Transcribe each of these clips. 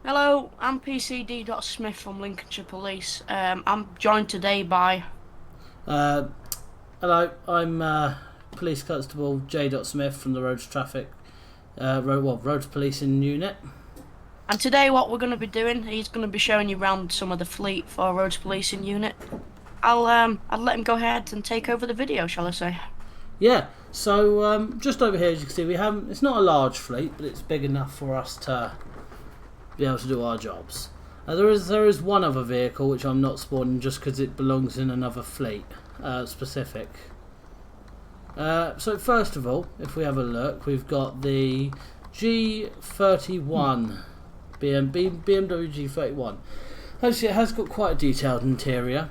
Hello, I'm PCD. Smith from Lincolnshire Police. I'm joined today by, Uh, Hello, I'm Police Constable J. Smith from the Roads Traffic Roads Policing Unit. and today what we're going to be doing, he's going to be showing you around some of the fleet for Roads Policing Unit. I'll let him go ahead and take over the video, shall I say? Yeah, so just over here, as you can see, we haven't. It's not a large fleet, but it's big enough for us to be able to do our jobs. There is one other vehicle which I'm not spawning just because it belongs in another fleet specific. So first of all, if we have a look, we've got the G31 BMW G31. Actually, it has got quite a detailed interior,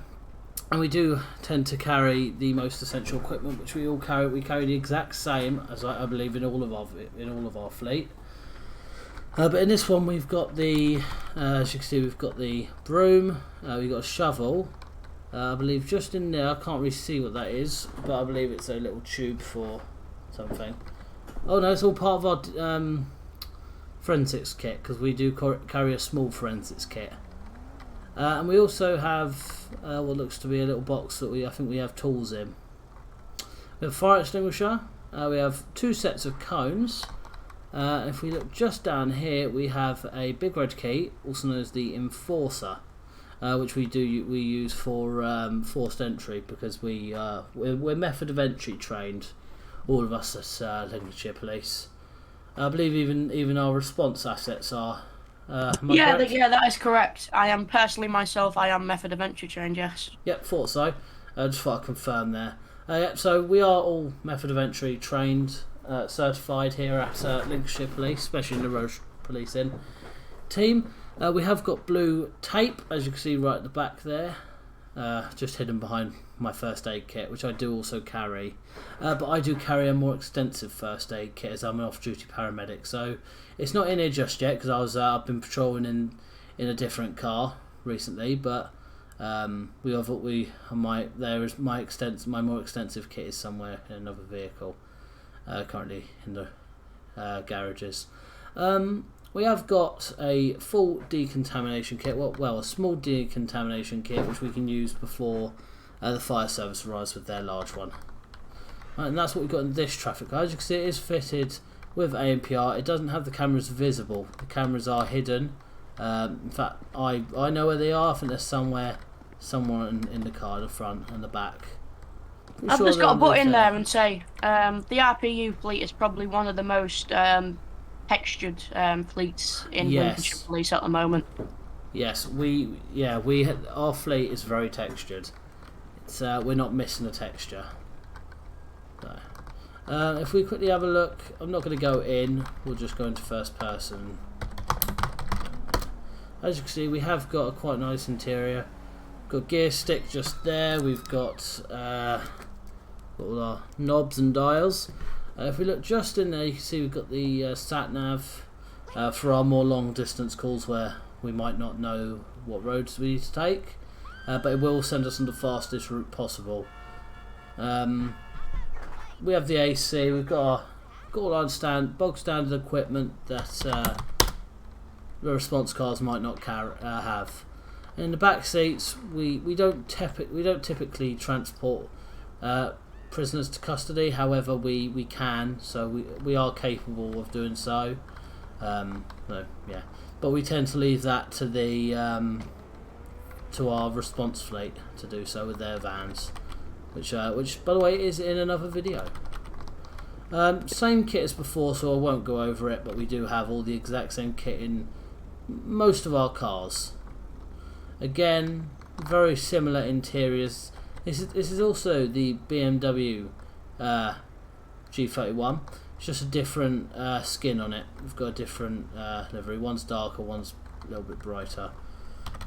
and we do tend to carry the most essential equipment, which we all carry. We carry the exact same as I believe in all of our fleet. But in this one, we've got as you can see, we've got the broom. We've got a shovel. I believe just in there, I can't really see what that is, but I believe it's a little tube for something. Oh no, it's all part of our forensics kit, because we do carry a small forensics kit. And we also have what looks to be a little box that I think we have tools in. We have a fire extinguisher. We have two sets of cones. If we look just down here, we have a big red key, also known as the Enforcer, which we use for forced entry, because we're method of entry trained, all of us at Lincolnshire Police. I believe even our response assets are. Am I correct? Yeah, that is correct. I am personally myself. I am method of entry trained. Yes. Yep, thought so. Just thought I'd confirm there. Yep, so we are all method of entry trained, certified here at Lincolnshire Police, especially in the road policing team. We have got blue tape, as you can see right at the back there, just hidden behind my first aid kit, which I do also carry. But I do carry a more extensive first aid kit, as I'm an off-duty paramedic. So it's not in here just yet, because I've been patrolling in a different car recently. But my more extensive kit is somewhere in another vehicle, currently in the garages. We have got a full decontamination kit, a small decontamination kit, which we can use before the fire service arrives with their large one. Right, and that's what we've got in this traffic car. As you can see, it is fitted with ANPR. It doesn't have the cameras visible. The cameras are hidden. In fact, I know where they are. I think they're somewhere in the car, the front and the back. I've just got to put in there and say the RPU fleet is probably one of the most textured fleets in Lincolnshire Yes, Police at the moment. yes, our fleet is very textured. It's we're not missing a texture. So, if we quickly have a look, I'm not going to go in. We'll just go into first person. As you can see, we have got a quite nice interior. Got gear stick just there. We've got all our knobs and dials. If we look just in there, you can see we've got the sat nav for our more long distance calls where we might not know what roads we need to take, but it will send us on the fastest route possible. We have the AC. We've got all our bog standard equipment that the response cars might not have. In the back seats, we don't typically transport prisoners to custody. However, we can, so we are capable of doing so. Yeah, but we tend to leave that to to our response fleet to do so with their vans, which by the way is in another video. Same kit as before, so I won't go over it. But we do have all the exact same kit in most of our cars. Again, very similar interiors. This is also the BMW G31. It's just a different skin on it. We've got a different livery. One's darker, one's a little bit brighter.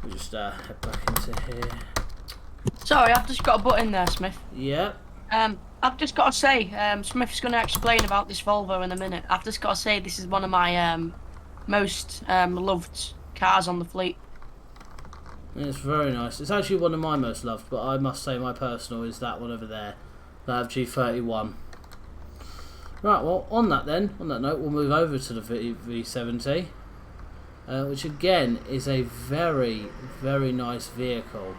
We just head back into here. Sorry, I've just got a butt in there, Smith. Yeah. I've just got to say, Smith's going to explain about this Volvo in a minute. I've just got to say this is one of my most loved cars on the fleet. It's very nice. It's actually one of my most loved, but I must say my personal is that one over there, that G31. Right, well, on that note, we'll move over to the V70. which again is a very, very nice vehicle.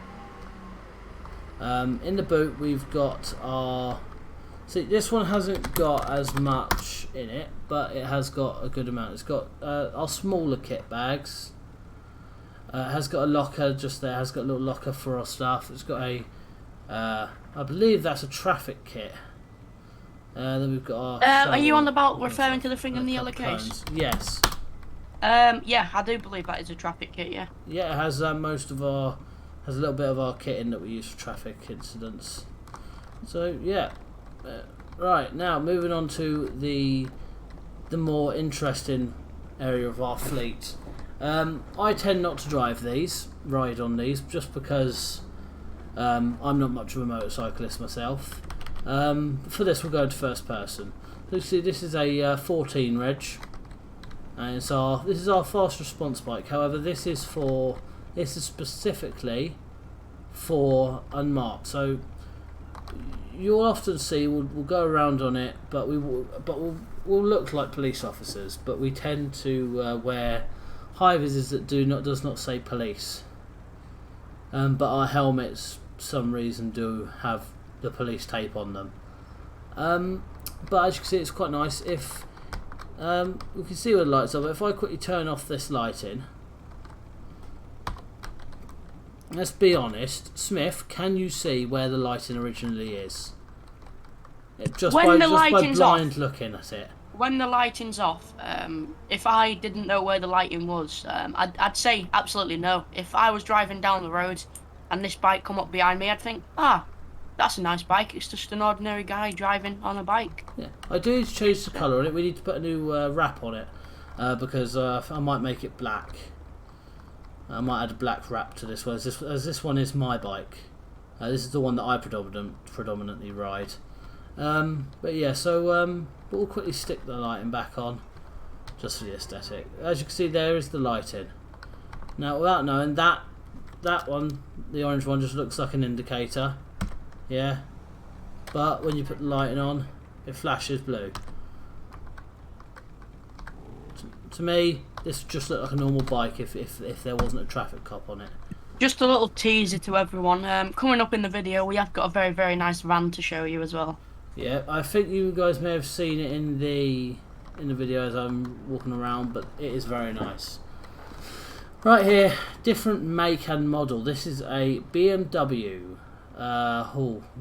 In the boot we've got our... See, this one hasn't got as much in it, but it has got a good amount. It's got our smaller kit bags. It has got a locker just there. It has got a little locker for our stuff. It's got a... I believe that's a traffic kit. Then we've got our... are you on about referring to the thing in the yellow case? Cones. Yes. Yeah, I do believe that is a traffic kit, yeah. Yeah, it has most of our... has a little bit of our kit in that we use for traffic incidents. So, yeah. Right, now moving on to the more interesting area of our fleet. I tend not to ride on these, just because I'm not much of a motorcyclist myself. For this we'll go to first person. So you see this is a 14 reg, and this is our fast response bike. However, this is specifically for unmarked. So you'll often see we'll go around on it, but we'll look like police officers, but we tend to wear high vis that does not say police. But our helmets, for some reason, do have the police tape on them. But as you can see, it's quite nice. If we can see where the lights are, but if I quickly turn off this lighting, let's be honest, Smith, can you see where the lighting originally is? Just by blind looking at it. When the lighting's off, if I didn't know where the lighting was, I'd say absolutely no. If I was driving down the road and this bike come up behind me, I'd think, that's a nice bike. It's just an ordinary guy driving on a bike. Yeah, I do need to change the colour on it. We need to put a new wrap on it because I might make it black. I might add a black wrap to this one, as this one is my bike. This is the one that I predominantly ride. But yeah, so we'll quickly stick the lighting back on, just for the aesthetic. As you can see, there is the lighting. Now, without knowing, that one, the orange one, just looks like an indicator. Yeah, but when you put the lighting on, it flashes blue. To me, this just looked like a normal bike if there wasn't a traffic cop on it. Just a little teaser to everyone. Coming up in the video, we have got a very, very nice van to show you as well. Yeah, I think you guys may have seen it in the video as I'm walking around, but it is very nice. Right here, different make and model. This is a BMW.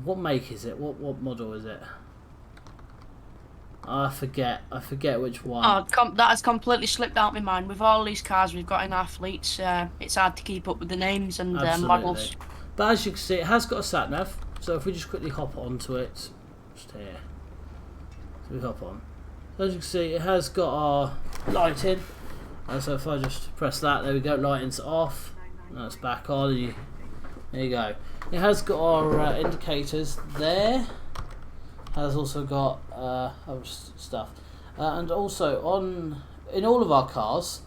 What make is it? What model is it? I forget which one. That has completely slipped out of my mind. With all these cars we've got in our fleets, it's hard to keep up with the names and models. But as you can see, it has got a sat nav. So if we just quickly hop onto it, just here. So we hop on. As you can see, it has got our lighting. So if I just press that, there we go. Lighting's off. Now it's back on. There you go. It has got our indicators there. Has also got other stuff, and also in all of our cars,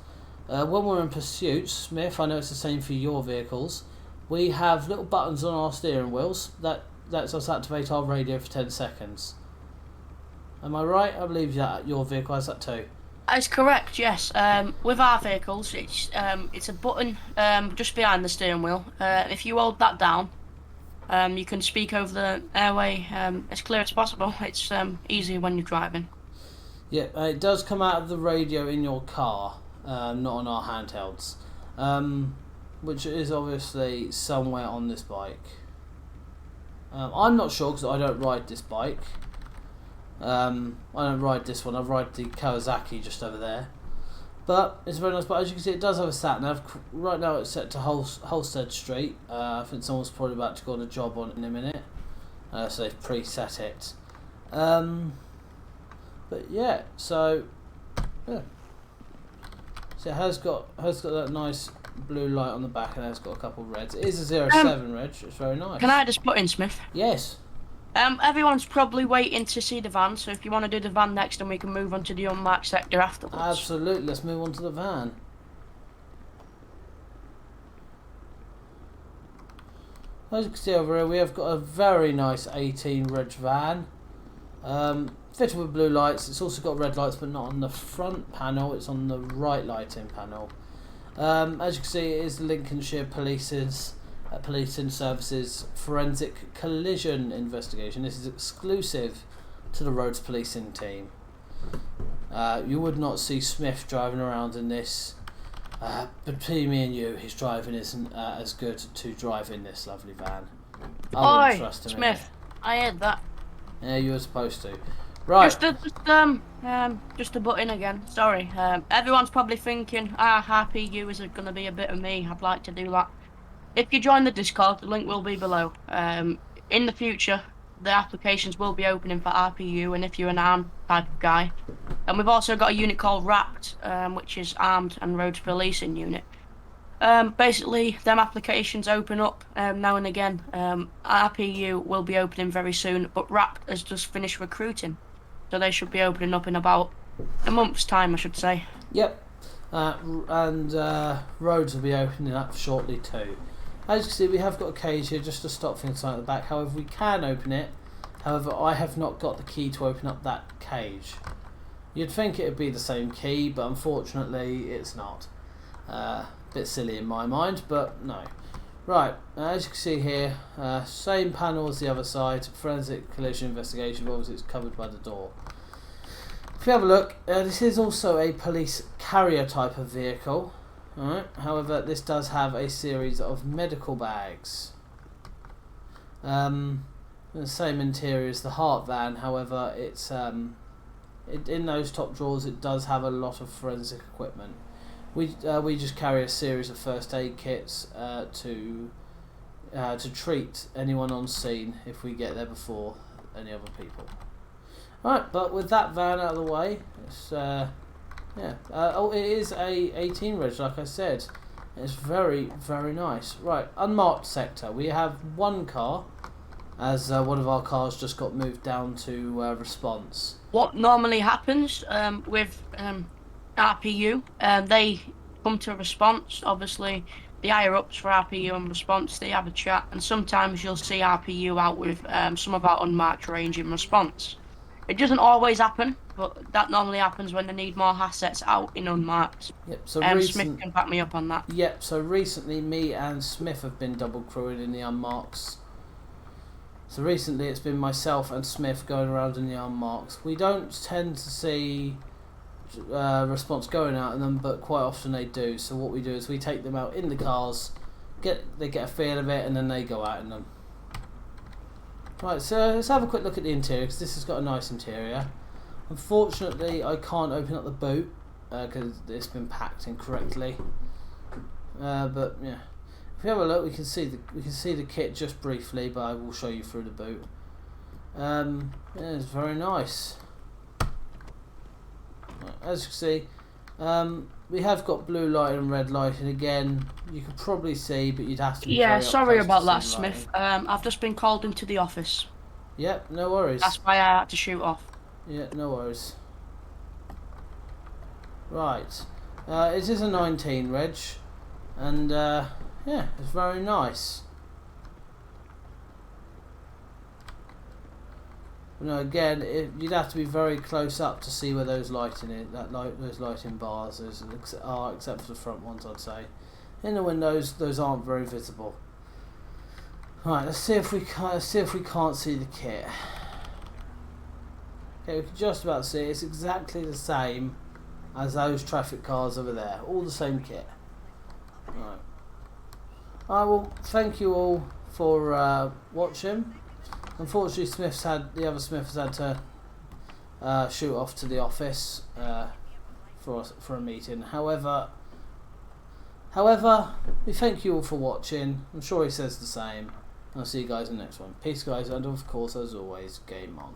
when we're in pursuit, Smith, I know it's the same for your vehicles, we have little buttons on our steering wheels that lets us activate our radio for 10 seconds. Am I right? I believe that your vehicle has that too. That's correct, yes. With our vehicles, it's a button just behind the steering wheel. If you hold that down, you can speak over the airway as clear as possible. It's easy when you're driving. Yeah, it does come out of the radio in your car, not on our handhelds, which is obviously somewhere on this bike. I'm not sure because I don't ride this bike. I don't ride this one. I ride the Kawasaki just over there. But it's a very nice bike. As you can see, it does have a sat nav. Right now it's set to Holstead Street. I think someone's probably about to go on a job on it in a minute. So they've preset it. But yeah, so yeah. So it has got that nice blue light on the back, and it's got a couple of reds. It is a 07 reg. It's very nice. Can I just put in, Smith? Yes. Everyone's probably waiting to see the van, so if you want to do the van next, then we can move on to the unmarked sector afterwards. Absolutely, let's move on to the van. As you can see over here, we have got a very nice 18 reg van. Fitted with blue lights. It's also got red lights, but not on the front panel. It's on the right lighting panel. As you can see, it is the Lincolnshire Policing Services Forensic Collision Investigation. This is exclusive to the roads policing team. You would not see Smith driving around in this. Between me and you, his driving isn't as good to drive in this lovely van. I wouldn't trust him. Smith, I heard that. Yeah, you were supposed to. Right. Just to butt in again. Sorry. Everyone's probably thinking, RPU is going to be a bit of me. I'd like to do that. If you join the Discord, the link will be below. In the future, the applications will be opening for RPU, and if you're an armed type of guy. And we've also got a unit called Wrapped, which is Armed and Roads Policing Unit. Basically, them applications open up now and again. RPU will be opening very soon, but Wrapped has just finished recruiting. So they should be opening up in about a month's time, I should say. Yep. And roads will be opening up shortly too. As you can see, we have got a cage here just to stop things like at the back. However, we can open it. However, I have not got the key to open up that cage. You'd think it would be the same key, but unfortunately it's not. Bit silly in my mind, but no. Right, as you can see here, same panel as the other side. Forensic collision investigation, obviously it's covered by the door. If you have a look, this is also a police carrier type of vehicle. Alright, however, this does have a series of medical bags. The same interior as the Hart van, however, it's in those top drawers it does have a lot of forensic equipment. We just carry a series of first aid kits to treat anyone on scene if we get there before any other people. Alright, but with that van out of the way, it's it is a 18 reg, like I said. It's very, very nice. Right, unmarked sector. We have one car, as one of our cars just got moved down to response. What normally happens with RPU, they come to a response. Obviously, the higher ups for RPU and response, they have a chat, and sometimes you'll see RPU out with some of our unmarked range in response. It doesn't always happen, but that normally happens when they need more assets out in unmarked. Yep. So Smith can back me up on that. Yep. So recently, me and Smith have been double crewing in the unmarks. So recently, it's been myself and Smith going around in the unmarks. We don't tend to see response going out in them, but quite often they do. So what we do is we take them out in the cars, they get a feel of it, and then they go out in them. Right, so let's have a quick look at the interior, because this has got a nice interior. Unfortunately, I can't open up the boot because it's been packed incorrectly. But yeah, if we have a look, we can see the kit just briefly, but I will show you through the boot. Yeah, it's very nice. Right, as you can see, we have got blue light and red light, and again, you could probably see, but you'd have to be very sorry up about close that, to see Smith. lighting. I've just been called into the office. Yep, no worries. That's why I had to shoot off. Yeah, no worries. Right, it is a 19 reg, and yeah, it's very nice. No, again, you'd have to be very close up to see where those those lighting bars are, except for the front ones, I'd say. In the windows, those aren't very visible. Right, let's see if we can't see the kit. Okay, we can just about see it. It's exactly the same as those traffic cars over there. All the same kit. Right. I will thank you all for watching. Unfortunately, the other Smith has had to shoot off to the office for a meeting. However, we thank you all for watching. I'm sure he says the same. I'll see you guys in the next one. Peace, guys, and of course, as always, game on.